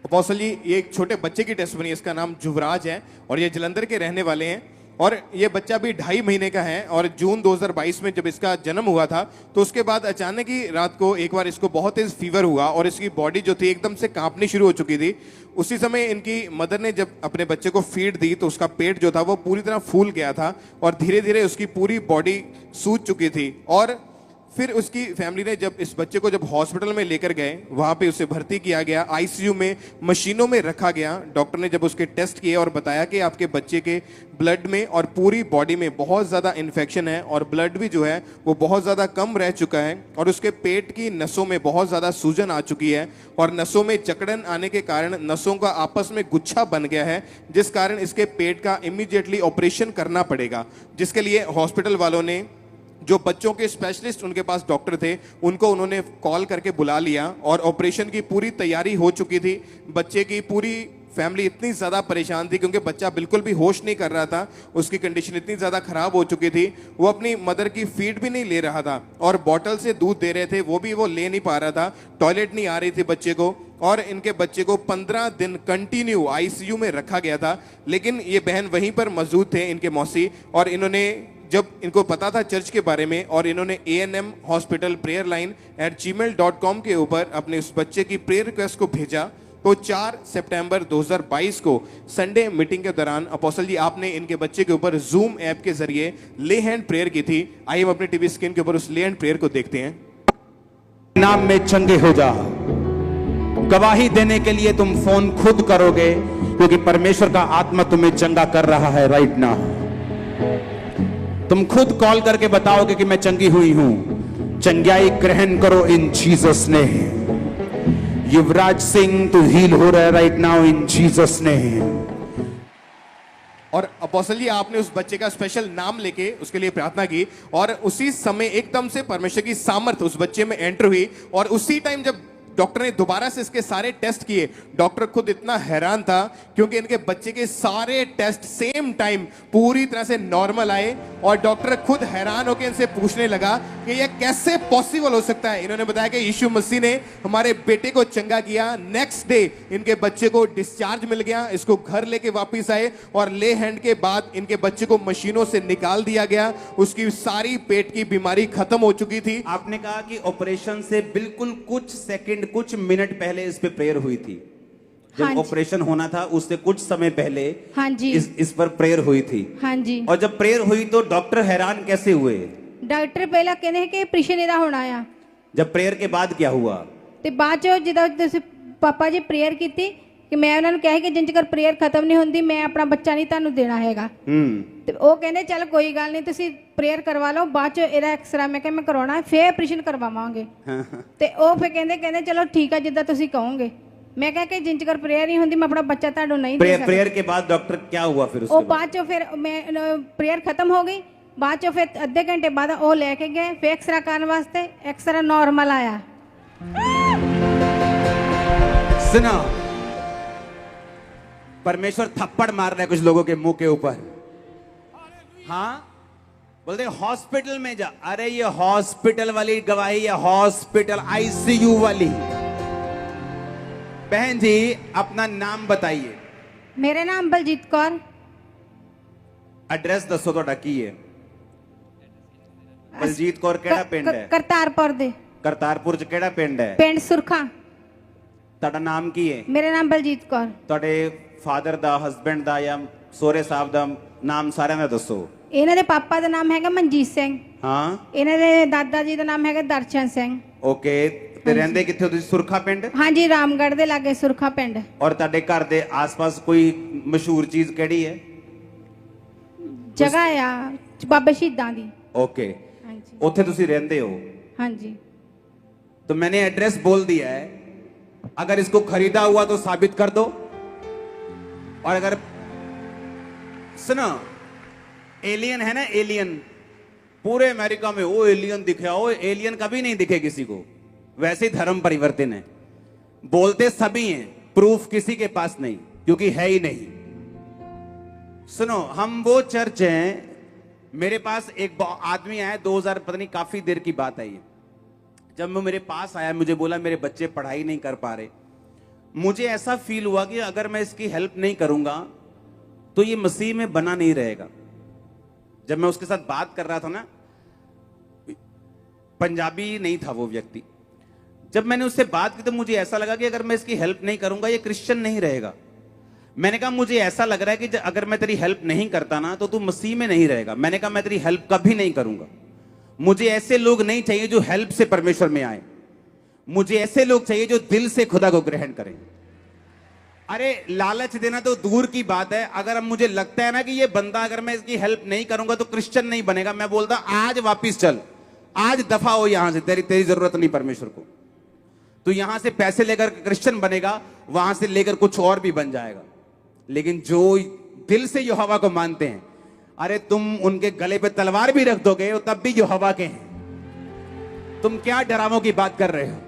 Apostle जी, ये एक छोटे बच्चे की टेस्टमनी है, इसका नाम युवराज है और ये जलंधर के रहने वाले हैं और ये बच्चा भी 2.5 महीने का है और जून 2022 में जब इसका जन्म हुआ था तो उसके बाद अचानक ही रात को एक बार इसको बहुत तेज फीवर हुआ और इसकी बॉडी जो थी एकदम से कांपनी शुरू हो चुकी थी। उसी समय इनकी मदर ने जब अपने बच्चे को फीड दी तो उसका पेट जो था वो पूरी तरह फूल गया था और धीरे धीरे उसकी पूरी बॉडी सूज चुकी थी। और फिर उसकी फैमिली ने जब इस बच्चे को जब हॉस्पिटल में लेकर गए, वहां पे उसे भर्ती किया गया, आईसीयू में मशीनों में रखा गया। डॉक्टर ने जब उसके टेस्ट किए और बताया कि आपके बच्चे के ब्लड में और पूरी बॉडी में बहुत ज़्यादा इन्फेक्शन है और ब्लड भी जो है वो बहुत ज़्यादा कम रह चुका है और उसके पेट की नसों में बहुत ज़्यादा सूजन आ चुकी है और नसों में जकड़न आने के कारण नसों का आपस में गुच्छा बन गया है, जिस कारण इसके पेट का इमीडिएटली ऑपरेशन करना पड़ेगा। जिसके लिए हॉस्पिटल वालों ने जो बच्चों के स्पेशलिस्ट उनके पास डॉक्टर थे उनको उन्होंने कॉल करके बुला लिया और ऑपरेशन की पूरी तैयारी हो चुकी थी। बच्चे की पूरी फैमिली इतनी ज़्यादा परेशान थी क्योंकि बच्चा बिल्कुल भी होश नहीं कर रहा था, उसकी कंडीशन इतनी ज़्यादा ख़राब हो चुकी थी, वो अपनी मदर की फीड भी नहीं ले रहा था और बॉटल से दूध दे रहे थे वो भी वो ले नहीं पा रहा था, टॉयलेट नहीं आ रही थी बच्चे को और इनके बच्चे को 15 दिन कंटिन्यू आईसीयू में रखा गया था। लेकिन ये बहन वहीं पर मौजूद थे, इनके मौसी, और इन्होंने जब इनको पता था चर्च के बारे में और इन्होंने ANM hospital prayer line @gmail.com के ऊपर अपने उस बच्चे की प्रेयर रिक्वेस्ट को भेजा तो 4 सितंबर 2022 को संडे मीटिंग के दौरान अपोस्टल जी आपने इनके बच्चे के ऊपर जूम ऐप के जरिए ले हैंड प्रेयर की थी। आइए हम अपने टीवी स्क्रीन के ऊपर उस ले हैंड प्रेयर को देखते हैं। नाम में चंगे हो जा। गवाही देने के लिए तुम फोन खुद करोगे क्योंकि परमेश्वर का आत्मा तुम्हें चंगा कर रहा है राइट नाउ। तुम खुद कॉल करके बताओगे कि मैं चंगी हुई हूं। चंगाई ग्रहण करो इन जीसस ने। युवराज सिंह तू हील हो रहा है राइट नाउ इन जीसस ने। और अपोस्टल जी आपने उस बच्चे का स्पेशल नाम लेके उसके लिए प्रार्थना की और उसी समय एकदम से परमेश्वर की सामर्थ उस बच्चे में एंटर हुई और उसी टाइम जब डॉक्टर ने दोबारा से इसके सारे टेस्ट किए, डॉक्टर खुद इतना हैरान था क्योंकि इनके बच्चे के सारे टेस्ट सेम टाइम पूरी तरह से नॉर्मल आए और डॉक्टर खुद हैरान होकर इनसे पूछने लगा कि यह कैसे पॉसिबल हो सकता है। इन्होंने बताया कि यीशु मसीह ने हमारे बेटे को चंगा किया। नेक्स्ट डे इनके बच्चे को डिस्चार्ज मिल गया, इसको घर लेके वापिस आए और ले हैंड के बाद इनके बच्चे को मशीनों से निकाल दिया गया। उसकी सारी पेट की बीमारी खत्म हो चुकी थी। आपने कहा कि ऑपरेशन से बिल्कुल कुछ सेकंड कुछ मिनट पहले इस पे प्रेयर हुई थी। जब ऑपरेशन होना था उससे कुछ समय पहले हाँ जी इस पर प्रेयर हुई थी। हाँ जी। और जब प्रेयर हुई तो डॉक्टर हैरान कैसे हुए? डॉक्टर पहला कहने कि ऑपरेशन ਇਹਦਾ ਹੋਣਾ ਆ। जब प्रेयर के बाद क्या हुआ? ਤੇ ਬਾਅਦ ਚ ਜਦੋਂ ਤੁਸੀਂ ਪਾਪਾ ਜੀ ਪ੍ਰੇਅਰ ਕੀਤੀ ਕਿ ਮੈਂ ਉਹਨਾਂ ਨੂੰ ਕਿਹਾ ਕਿ ਜਿੰਨ ਚਿਰ ਪ੍ਰੇਅਰ ਖਤਮ ਨਹੀਂ ਹੁੰਦੀ ਮੈਂ ਆਪਣਾ ਬੱਚਾ ਨਹੀਂ ਤੁਹਾਨੂੰ ਦੇਣਾ ਹੈਗਾ। ਤੇ ਉਹ ਕਹਿੰਦੇ ਚੱਲ ਕੋਈ ਗੱਲ ਨਹੀਂ ਤੁਸੀਂ ਪ੍ਰੇਅਰ ਕਰਵਾ ਲਓ, ਬਾਅਦ ਚ ਇਹਦਾ ਐਕਸਰਾ ਮੈਂ ਕਿਹਾ ਮੈਂ ਕਰਾਉਣਾ ਫੇਰ ਆਪਰੇਸ਼ਨ ਕਰਵਾਵਾਂਗੇ। ਤੇ ਉਹ ਫੇਰ ਕਹਿੰਦੇ ਚਲੋ ਠੀਕ ਆ ਜਿੱਦਾਂ ਤੁਸੀਂ ਕਹੋਗੇ। मैं कहा कि जिन चकर प्रेयर नहीं होती मैं अपना बच्चा ताड़ो नहीं दे सकता। प्रेयर के बाद डॉक्टर क्या हुआ फिर उसके बाद चो फिर मैं प्रेयर खत्म हो गई, बाद चो फिर आधे घंटे बाद वो लेके गए फिर एक्सरा करने वास्ते, एक्सरा नॉर्मल आया। सुनो, परमेश्वर थप्पड़ मार रहा है कुछ लोगों के मुंह के ऊपर। हाँ बोलते हॉस्पिटल में जा। अरे ये हॉस्पिटल वाली गवाही है, हॉस्पिटल आईसीयू वाली। बहन जी अपना नाम बताइए। मेरा नाम बलजीत कौर। एड्रेस दसो ਤੁਹਾਡਾ ਕੀ ਹੈ? ਬਲਜੀਤ ਕੌਰ ਕਿਹੜਾ ਪਿੰਡ ਹੈ? ਕਰਤਾਰਪੁਰ ਦੇ। ਕਰਤਾਰਪੁਰ ਚ ਕਿਹੜਾ ਪਿੰਡ ਹੈ? ਪਿੰਡ ਸੁਰਖਾ। ਤੁਹਾਡਾ ਨਾਮ ਕੀ ਹੈ? ਮੇਰਾ ਨਾਮ ਬਲਜੀਤ ਕੌਰ। ਤੁਹਾਡੇ ਫਾਦਰ ਦਾ, ਹਸਬੰਡ ਦਾ ਜਾਂ ਸੋਹਰੇ ਸਾਹਿਬ ਦਾ ਨਾਮ ਸਾਰਿਆਂ ਦਾ ਦੱਸੋ। ਇਹਨਾਂ ਦੇ ਪਾਪਾ ਦਾ ਨਾਮ ਹੈਗਾ ਮਨਜੀਤ ਸਿੰਘ। ਹਾਂ। ਇਹਨਾਂ ਦੇ ਦਾਦਾ ਜੀ ਦਾ ਨਾਮ ਹੈਗਾ ਦਰਸ਼ਨ ਸਿੰਘ। ਓਕੇ। ਤੇ ਰਹਿੰਦੇ ਕਿੱਥੇ ਹੋ ਤੁਸੀਂ? ਸੁਰਖਾ ਪਿੰਡ? ਹਾਂਜੀ ਰਾਮਗੜ੍ਹ ਦੇ ਲਾਗੇ ਸੁਰਖਾ ਪਿੰਡ। ਔਰ ਤੁਹਾਡੇ ਘਰ ਦੇ ਆਸ-ਪਾਸ ਕੋਈ ਮਸ਼ਹੂਰ ਚੀਜ਼ ਕਿਹੜੀ ਹੈ? ਜਗ੍ਹਾ ਆ ਬਾਬਾ ਸ਼ਹੀਦਾਂ ਦੀ। ओके। ਉੱਥੇ ਤੁਸੀਂ ਰਹਿੰਦੇ ਹੋ? ਹਾਂਜੀ। तो मैंने एड्रेस बोल दिया है, अगर इसको खरीदा हुआ तो साबित कर दो। और अगर सुनो, एलियन है ना, एलियन पूरे अमेरिका में वो एलियन दिखे, वो एलियन कभी नहीं दिखे किसी को। वैसे ही धर्म परिवर्तन है, बोलते सभी हैं, प्रूफ किसी के पास नहीं क्योंकि है ही नहीं। सुनो, हम वो चर्च हैं, मेरे पास एक आदमी आया 2000 पता नहीं काफी देर की बात है ये। जब वो मेरे पास आया मुझे बोला मेरे बच्चे पढ़ाई नहीं कर पा रहे मुझे ऐसा फील हुआ कि अगर मैं इसकी हेल्प नहीं करूंगा तो ये मसीह में बना नहीं रहेगा। जब मैं उसके साथ बात कर रहा था ना, पंजाबी नहीं था वो व्यक्ति, जब मैंने उससे बात की तो मुझे ऐसा लगा कि अगर मैं इसकी हेल्प नहीं करूंगा ये क्रिश्चियन नहीं रहेगा। मैंने कहा मुझे ऐसा लग रहा है कि अगर मैं तेरी हेल्प नहीं करता ना तो तू मसीह में नहीं रहेगा। मैंने कहा मैं तेरी हेल्प कभी नहीं करूंगा। मुझे ऐसे लोग नहीं चाहिए जो हेल्प से परमेश्वर में आए, मुझे ऐसे लोग चाहिए जो दिल से खुदा को ग्रहण करें। अरे लालच देना तो दूर की बात है, अगर अब मुझे लगता है ना कि ये बंदा अगर मैं इसकी हेल्प नहीं करूंगा तो क्रिश्चियन नहीं बनेगा, मैं बोलता आज वापिस चल, आज दफा हो यहां से, तेरी जरूरत नहीं परमेश्वर को। तो यहां से पैसे लेकर क्रिश्चियन बनेगा, वहां से लेकर कुछ और भी बन जाएगा। लेकिन जो दिल से यहोवा को मानते हैं, अरे तुम उनके गले पे तलवार भी रख दोगे तब भी यहोवा के हैं। तुम क्या डरावों की बात कर रहे हो?